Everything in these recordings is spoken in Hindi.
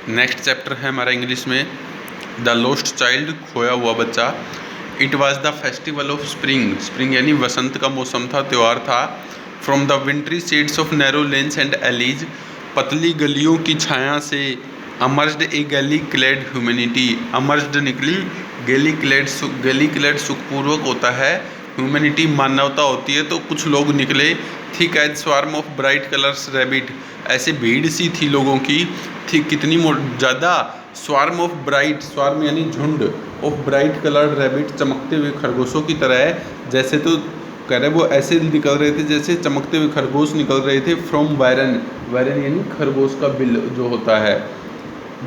नेक्स्ट चैप्टर है हमारा इंग्लिश में द लोस्ट चाइल्ड, खोया हुआ बच्चा। It was the festival of spring, spring यानी वसंत का मौसम था, त्यौहार था। From the विंट्री shades of narrow lens and allies, पतली गलियों की छाया से अमर्ज्ड ए गैली क्लेड ह्यूमैनिटी, अमर्ज्ड निकली, गैली क्लेड सुखपूर्वक होता है, ह्यूमैनिटी मानवता होती है, तो कुछ लोग निकले। Thick as swarm of bright colours rabbit, ऐसे भीड़ सी थी लोगों की, थी कितनी ज़्यादा, स्वार्म ऑफ ब्राइट, स्वार्म यानी झुंड, ऑफ ब्राइट कलर्ड रैबिट, चमकते हुए खरगोशों की तरह है। जैसे तो कह रहे वो ऐसे निकल रहे थे जैसे चमकते हुए खरगोश निकल रहे थे। फ्रॉम वायरन, वायरन यानी खरगोश का बिल जो होता है।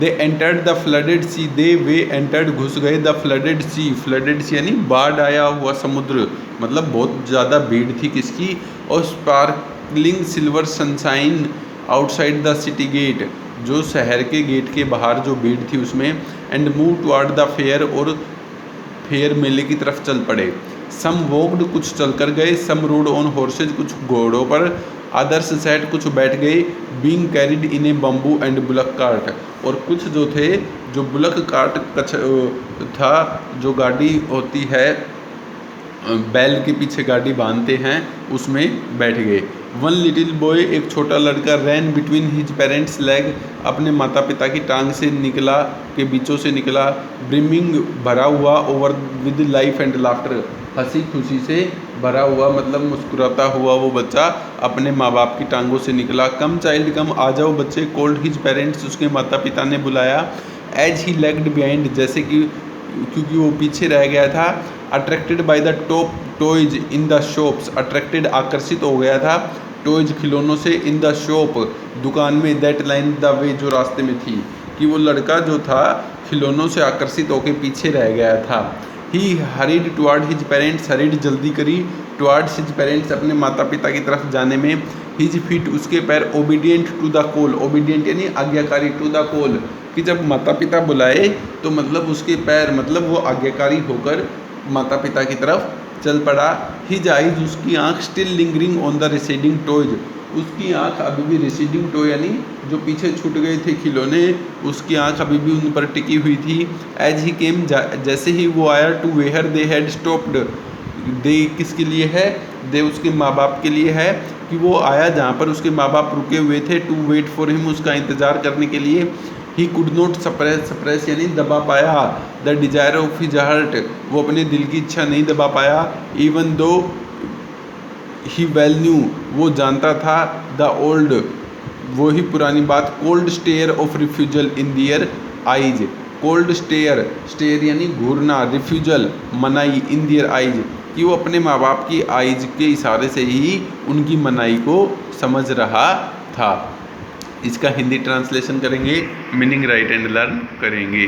They entered the flooded sea, they वे एंटर्ड घुस गए, the flooded sea, flooded sea यानी बाढ़ आया हुआ समुद्र, मतलब बहुत ज़्यादा भीड़ थी किसकी, और sparkling silver sunshine outside the city gate, जो शहर के गेट के बाहर जो भीड़ थी उसमें। And move toward the fair, और फेयर मेले की तरफ चल पड़े। सम वॉक्ड, कुछ चलकर गए, सम रोड ऑन हॉर्सेज, कुछ घोड़ों पर, अदर्स सेट, कुछ बैठ गए, being carried in A bamboo and bullock cart, और कुछ जो थे जो बुलक कार्ट था, जो गाड़ी होती है बैल के पीछे गाड़ी बांधते हैं, उसमें बैठ गए। वन लिटिल बॉय, एक छोटा लड़का, रैन बिटवीन हिज पेरेंट्स लेग, अपने माता पिता की टांग से निकला, के बीचों से निकला। ब्रिमिंग, भरा हुआ, over with life and laughter, हंसी खुशी से भरा हुआ, मतलब मुस्कुराता हुआ वो बच्चा अपने माँ बाप की टांगों से निकला। कम चाइल्ड कम, आ जाओ बच्चे, कोल्ड हिज पेरेंट्स, उसके माता पिता ने बुलाया। एज ही लेग्ड बिहाइंड, जैसे कि क्योंकि वो पीछे रह गया था। Attracted by the top toys in the shops, attracted आकर्षित हो गया था, टॉयज खिलौनों से, इन द शॉप दुकान में, दैट लाइन द वे जो रास्ते में थी, कि वो लड़का जो था खिलौनों से आकर्षित होकर पीछे रह गया था। ही hurried toward his parents, hurried जल्दी करी, टुवर्ड्स हिज पेरेंट्स अपने माता पिता की तरफ जाने में। हिज फीट, उसके पैर, obedient to the call, obedient यानी आज्ञाकारी, टू द कॉल कि जब माता पिता बुलाए तो मतलब उसके पैर, मतलब वो आज्ञाकारी होकर माता पिता की तरफ चल पड़ा। हिज आइज, उसकी आँख, still lingering on the receding toys, उसकी आँख अभी भी रिसीडिंग टॉय यानी जो पीछे छूट गए थे खिलौने, उसकी आँख अभी भी उन पर टिकी हुई थी। एज ही केम, जैसे ही वो आया, to where they had stopped, दे किसके लिए है, दे उसके माँ बाप के लिए है, कि वो आया जहाँ पर उसके माँ बाप रुके हुए थे। टू वेट फॉर हिम, उसका इंतज़ार करने के लिए। He could not suppress, suppress यानी दबा पाया, the desire of his heart, वो अपने दिल की इच्छा नहीं दबा पाया। इवन दो ही वेल न्यू, वो जानता था, द ओल्ड, वो ही पुरानी बात, cold stare of refusal in their eyes, cold stare, stare यानी घूरना, रिफ्यूजल मनाई, इन दियर आइज, कि वो अपने माँ बाप की आइज के इशारे से ही उनकी मनाई को समझ रहा था। इसका हिंदी ट्रांसलेशन करेंगे, मीनिंग राइट एंड लर्न करेंगे।